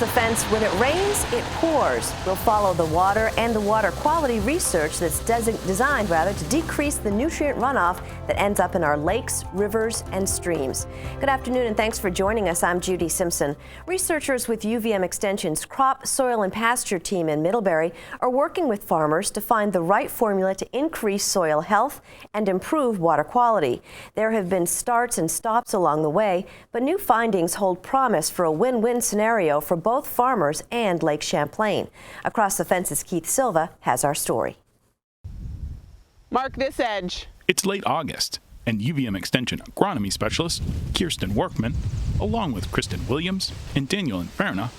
the fence, when it rains, it pours. We'll follow the water and the water quality research that's designed to decrease the nutrient runoff that ends up in our lakes, rivers, and streams. Good afternoon, and thanks for joining us. I'm Judy Simpson. Researchers with UVM Extension's Crop, Soil, and Pasture team in Middlebury are working with farmers to find the right formula to increase soil health and improve water quality. There have been starts and stops along the way, but new findings hold promise for a win-win scenario for both farmers and Lake Champlain. Across the Fence's Keith Silva has our story. Mark this edge. It's late August, and UVM Extension agronomy specialist Kirsten Workman, along with Kristen Williams and Daniel Inferna,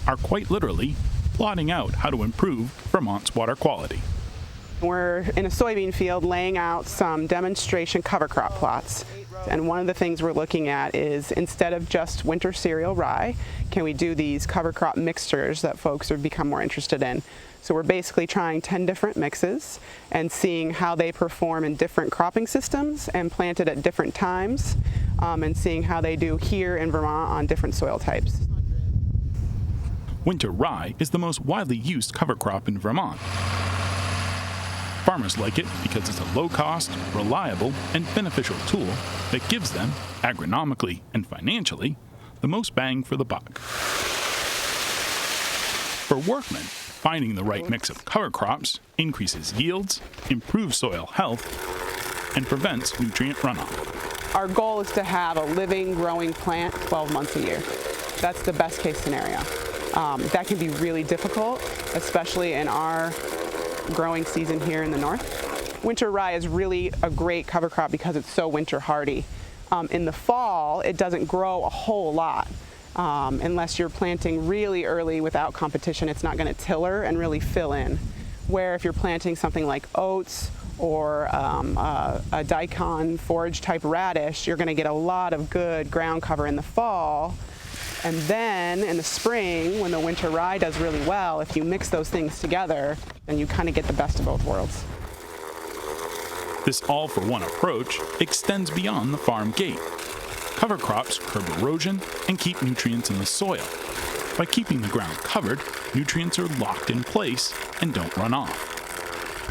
are quite literally plotting out how to improve Vermont's water quality. We're in a soybean field laying out some demonstration cover crop plots. And one of the things we're looking at is, instead of just winter cereal rye, can we do these cover crop mixtures that folks have become more interested in? So we're basically trying 10 different mixes and seeing how they perform in different cropping systems and planted at different times, and seeing how they do here in Vermont on different soil types. Winter rye is the most widely used cover crop in Vermont. Farmers like it because it's a low-cost, reliable, and beneficial tool that gives them, agronomically and financially, the most bang for the buck. For Workman, finding the right mix of cover crops increases yields, improves soil health, and prevents nutrient runoff. Our goal is to have a living, growing plant 12 months a year. That's the best case scenario. That can be really difficult, especially in our growing season here in the north. Winter rye is really a great cover crop because it's so winter hardy. In the fall, it doesn't grow a whole lot. Unless you're planting really early without competition, it's not going to tiller and really fill in. Where if you're planting something like oats or a daikon forage type radish, you're going to get a lot of good ground cover in the fall. And then in the spring, when the winter rye does really well, if you mix those things together, then you kind of get the best of both worlds. This all-for-one approach extends beyond the farm gate. Cover crops curb erosion and keep nutrients in the soil. By keeping the ground covered, nutrients are locked in place and don't run off.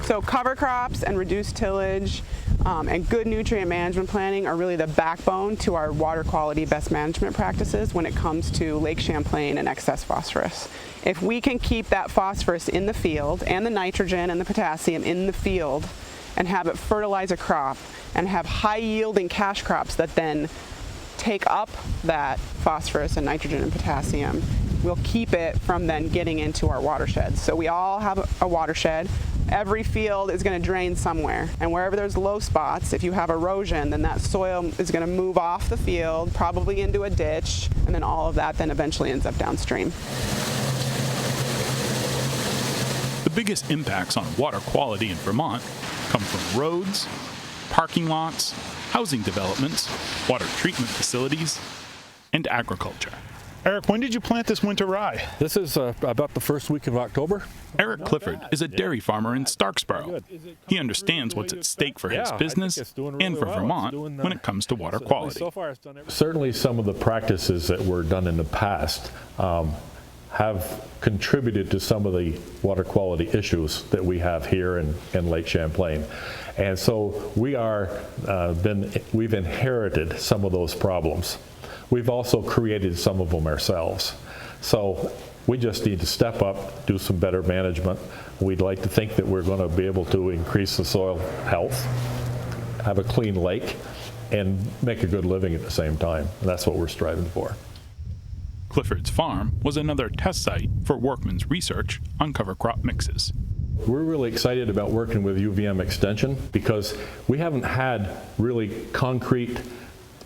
So cover crops and reduced tillage and good nutrient management planning are really the backbone to our water quality best management practices when it comes to Lake Champlain and excess phosphorus. If we can keep that phosphorus in the field and the nitrogen and the potassium in the field and have it fertilize a crop and have high yielding cash crops that then take up that phosphorus and nitrogen and potassium, we'll keep it from then getting into our watersheds. So we all have a watershed. Every field is going to drain somewhere, and wherever there's low spots, if you have erosion, then that soil is going to move off the field, probably into a ditch, and then all of that then eventually ends up downstream. The biggest impacts on water quality in Vermont come from roads, parking lots, housing developments, water treatment facilities, and agriculture. Eric, when did you plant this winter rye? This is about the first week of October. Eric Clifford is a dairy farmer in Starksboro. He understands what's at stake for his business and for Vermont when it comes to water quality. Certainly some of the practices that were done in the past have contributed to some of the water quality issues that we have here in Lake Champlain. And so we've inherited some of those problems. We've also created some of them ourselves. So we just need to step up, do some better management. We'd like to think that we're going to be able to increase the soil health, have a clean lake, and make a good living at the same time. And that's what we're striving for. Clifford's farm was another test site for Workman's research on cover crop mixes. We're really excited about working with UVM Extension because we haven't had really concrete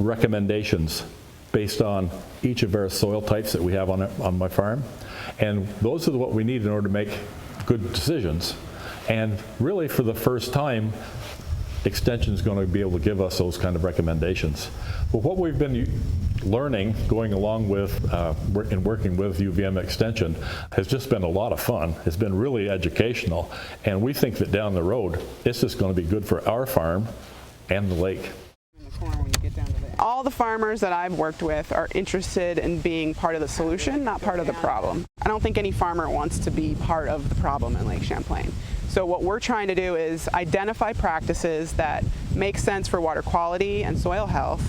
recommendations based on each of our soil types that we have on my farm. And those are what we need in order to make good decisions. And really for the first time, Extension is going to be able to give us those kind of recommendations. But what we've been learning, going along with and working with UVM Extension, has just been a lot of fun. It's been really educational, and we think that down the road, this is going to be good for our farm and the lake. In the corner when you get down to the All the farmers that I've worked with are interested in being part of the solution, not part of the problem. I don't think any farmer wants to be part of the problem in Lake Champlain. So what we're trying to do is identify practices that make sense for water quality and soil health,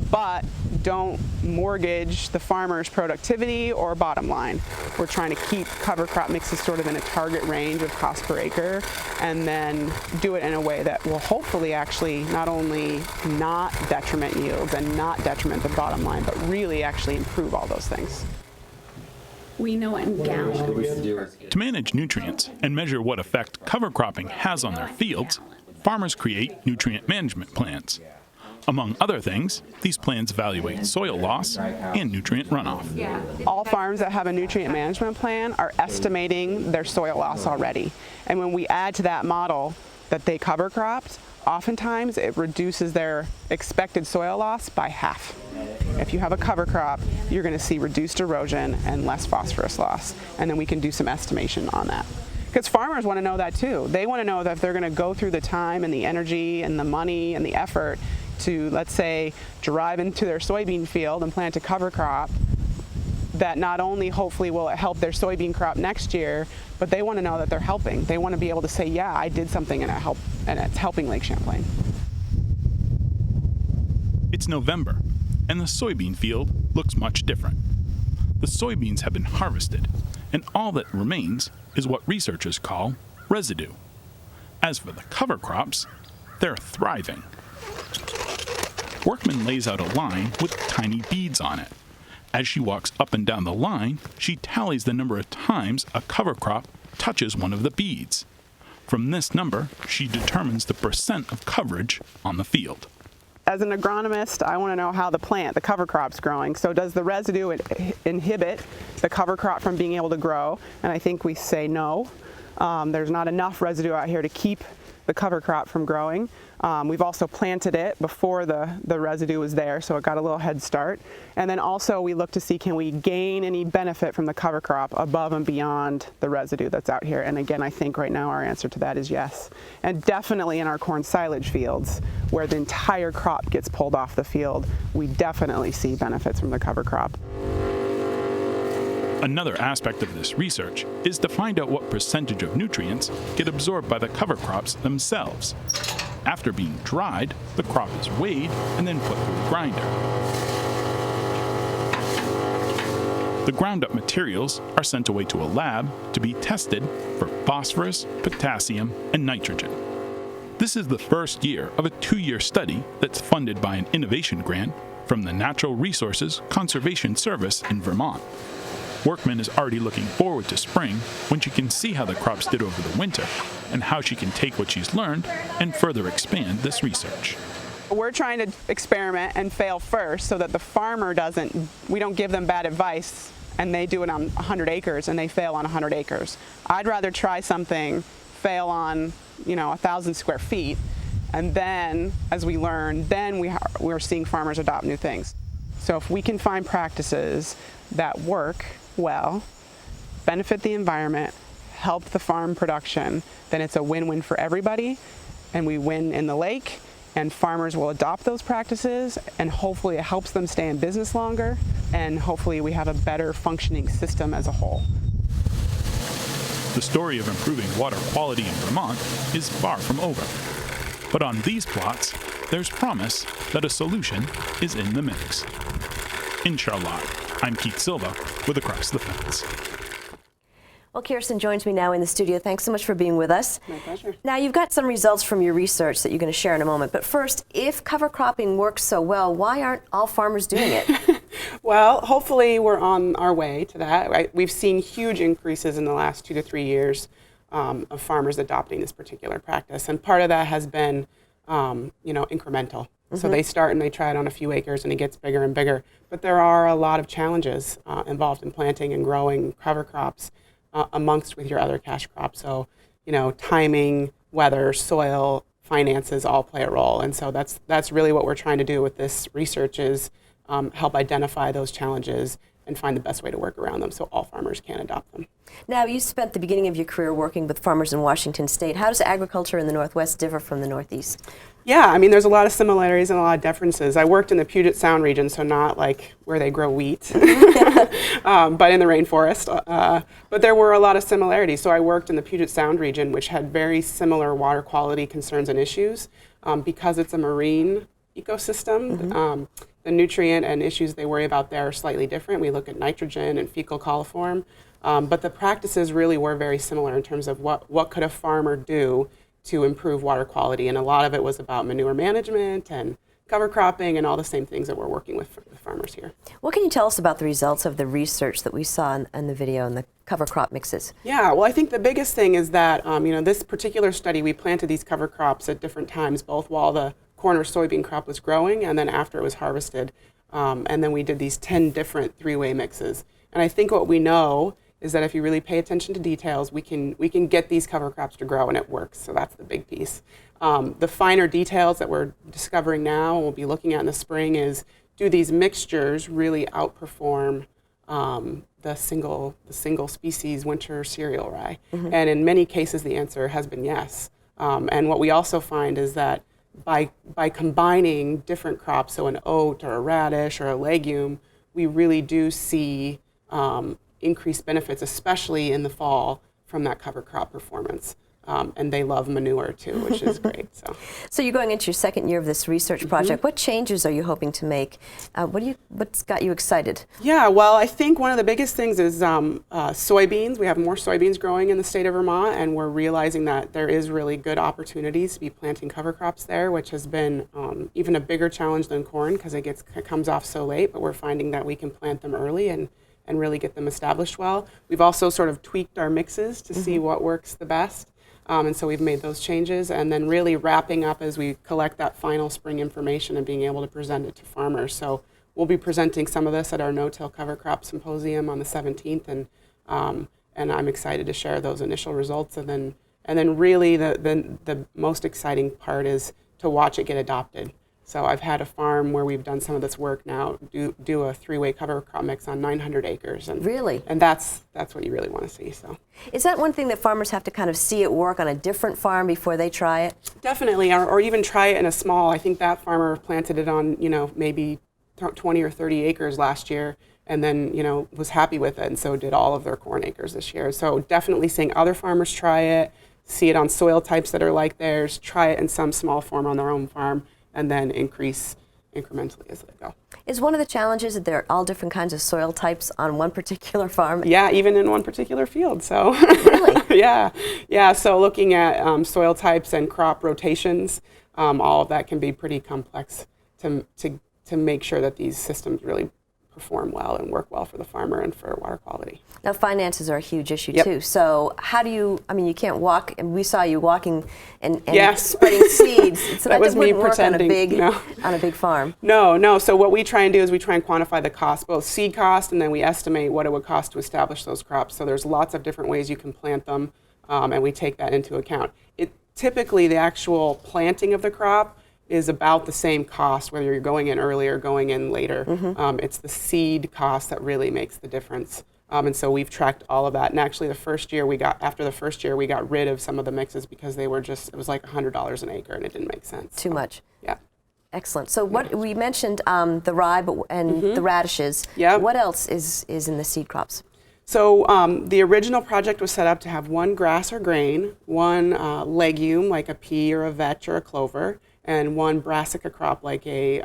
but don't mortgage the farmer's productivity or bottom line. We're trying to keep cover crop mixes sort of in a target range of cost per acre, and then do it in a way that will hopefully actually not only not detriment yields and not detriment the bottom line, but really actually improve all those things. We know it in gallons. To manage nutrients and measure what effect cover cropping has on their fields, farmers create nutrient management plans. Among other things, these plans evaluate soil loss and nutrient runoff. All farms that have a nutrient management plan are estimating their soil loss already. And when we add to that model that they cover cropped, oftentimes it reduces their expected soil loss by half. If you have a cover crop, you're going to see reduced erosion and less phosphorus loss. And then we can do some estimation on that. Because farmers want to know that too. They want to know that if they're going to go through the time and the energy and the money and the effort to, let's say, drive into their soybean field and plant a cover crop, that not only hopefully will it help their soybean crop next year, but they want to know that they're helping. They want to be able to say, yeah, I did something and it's helping Lake Champlain. It's November, and the soybean field looks much different. The soybeans have been harvested, and all that remains is what researchers call residue. As for the cover crops, they're thriving. Workman lays out a line with tiny beads on it. As she walks up and down the line, she tallies the number of times a cover crop touches one of the beads. From this number, she determines the percent of coverage on the field. As an agronomist, I want to know how the cover crop's growing. So does the residue inhibit the cover crop from being able to grow? And I think we say no. There's not enough residue out here to keep the cover crop from growing. We've also planted it before the residue was there, so it got a little head start. And then also we look to see, can we gain any benefit from the cover crop above and beyond the residue that's out here? And again, I think right now our answer to that is yes. And definitely in our corn silage fields, where the entire crop gets pulled off the field, we definitely see benefits from the cover crop. Another aspect of this research is to find out what percentage of nutrients get absorbed by the cover crops themselves. After being dried, the crop is weighed and then put through the grinder. The ground up materials are sent away to a lab to be tested for phosphorus, potassium, and nitrogen. This is the first year of a 2-year study that's funded by an innovation grant from the Natural Resources Conservation Service in Vermont. Workman is already looking forward to spring when she can see how the crops did over the winter and how she can take what she's learned and further expand this research. We're trying to experiment and fail first so that the farmer we don't give them bad advice and they do it on 100 acres and they fail on 100 acres. I'd rather try something, fail on 1,000 square feet, and then as we learn, then we're seeing farmers adopt new things. So if we can find practices that work well, benefit the environment, help the farm production, then it's a win-win for everybody, and we win in the lake, and farmers will adopt those practices, and hopefully it helps them stay in business longer, and hopefully we have a better functioning system as a whole. The story of improving water quality in Vermont is far from over. But on these plots, there's promise that a solution is in the mix. In Charlotte, I'm Keith Silva with Across the Fence. Well, Kirsten joins me now in the studio. Thanks so much for being with us. My pleasure. Now, you've got some results from your research that you're going to share in a moment. But first, if cover cropping works so well, why aren't all farmers doing it? Well, hopefully we're on our way to that. We've seen huge increases in the last 2 to 3 years of farmers adopting this particular practice. And part of that has been, incremental. So they start and they try it on a few acres and it gets bigger and bigger. But there are a lot of challenges involved in planting and growing cover crops amongst with your other cash crops. So, timing, weather, soil, finances all play a role. And so that's really what we're trying to do with this research is help identify those challenges and find the best way to work around them so all farmers can adopt them. Now, you spent the beginning of your career working with farmers in Washington State. How does agriculture in the Northwest differ from the Northeast? Yeah, I mean, there's a lot of similarities and a lot of differences. I worked in the Puget Sound region, so not like where they grow wheat, but in the rainforest. But there were a lot of similarities. So I worked in the Puget Sound region, which had very similar water quality concerns and issues. Because it's a marine ecosystem, the nutrient and issues they worry about there are slightly different. We look at nitrogen and fecal coliform, but the practices really were very similar in terms of what could a farmer do to improve water quality, and a lot of it was about manure management and cover cropping and all the same things that we're working with farmers here. What can you tell us about the results of the research that we saw in the video and the cover crop mixes? Yeah, well, I think the biggest thing is that this particular study, we planted these cover crops at different times, both while the corn or soybean crop was growing and then after it was harvested. And then we did these 10 different three-way mixes. And I think what we know is that if you really pay attention to details, we can get these cover crops to grow, and it works. So that's the big piece. The finer details that we're discovering now and we'll be looking at in the spring is, do these mixtures really outperform the single species winter cereal rye? And in many cases, the answer has been yes. And what we also find is that by combining different crops, so an oat or a radish or a legume, we really do see increased benefits, especially in the fall, from that cover crop performance. And they love manure too, which is great. So you're going into your second year of this research project. What changes are you hoping to make? What's got you excited? Yeah, well, I think one of the biggest things is soybeans. We have more soybeans growing in the state of Vermont, and we're realizing that there is really good opportunities to be planting cover crops there, which has been even a bigger challenge than corn because it comes off so late. But we're finding that we can plant them early and really get them established well. We've also sort of tweaked our mixes to see what works the best. And so we've made those changes, and then really wrapping up as we collect that final spring information and being able to present it to farmers. So we'll be presenting some of this at our No-Till Cover Crop Symposium on the 17th, and I'm excited to share those initial results. And then really the most exciting part is to watch it get adopted. So I've had a farm where we've done some of this work now do a three-way cover crop mix on 900 acres. And really? And that's what you really want to see. So is that one thing that farmers have to kind of see it work on a different farm before they try it? Definitely, or even try it in a small. I think that farmer planted it on maybe 20 or 30 acres last year, and then was happy with it, and so did all of their corn acres this year. So definitely seeing other farmers try it, see it on soil types that are like theirs, try it in some small form on their own farm, and then increase incrementally as they go. Is one of the challenges that there are all different kinds of soil types on one particular farm? Yeah, even in one particular field. So really? yeah. So looking at soil types and crop rotations, all of that can be pretty complex to make sure that these systems really perform well and work well for the farmer and for water quality. Now, finances are a huge issue Yep. too. So how do you, you can't walk, and we saw you walking and Yes. spreading seeds. So that was me wouldn't work on a pretending. big farm. No. So what we try and do is we try and quantify the cost, both seed cost, and then we estimate what it would cost to establish those crops. So there's lots of different ways you can plant them, and we take that into account. Typically, the actual planting of the crop is about the same cost, whether you're going in early or going in later. It's the seed cost that really makes the difference. And so we've tracked all of that. And actually after the first year, we got rid of some of the mixes because it was like $100 an acre and it didn't make sense. Too much. Yeah. Excellent. So what we mentioned the rye and the radishes. Yep. What else is in the seed crops? So the original project was set up to have one grass or grain, one legume like a pea or a vetch or a clover, and one brassica crop like a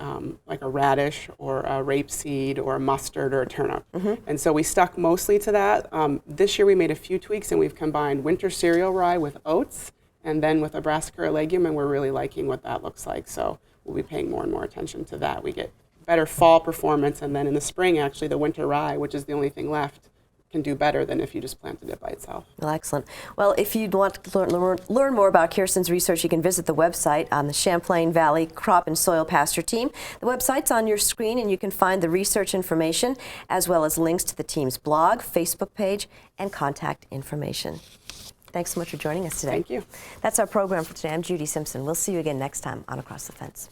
radish or a rapeseed or a mustard or a turnip. And so we stuck mostly to that. This year we made a few tweaks and we've combined winter cereal rye with oats and then with a brassica or legume, and we're really liking what that looks like. So we'll be paying more and more attention to that. We get better fall performance, and then in the spring actually the winter rye, which is the only thing left, can do better than if you just planted it by itself. Well, excellent. Well, if you'd want to learn more about Kirsten's research, you can visit the website on the Champlain Valley Crop and Soil Pasture Team. The website's on your screen, and you can find the research information as well as links to the team's blog, Facebook page, and contact information. Thanks so much for joining us today. Thank you. That's our program for today. I'm Judy Simpson. We'll see you again next time on Across the Fence.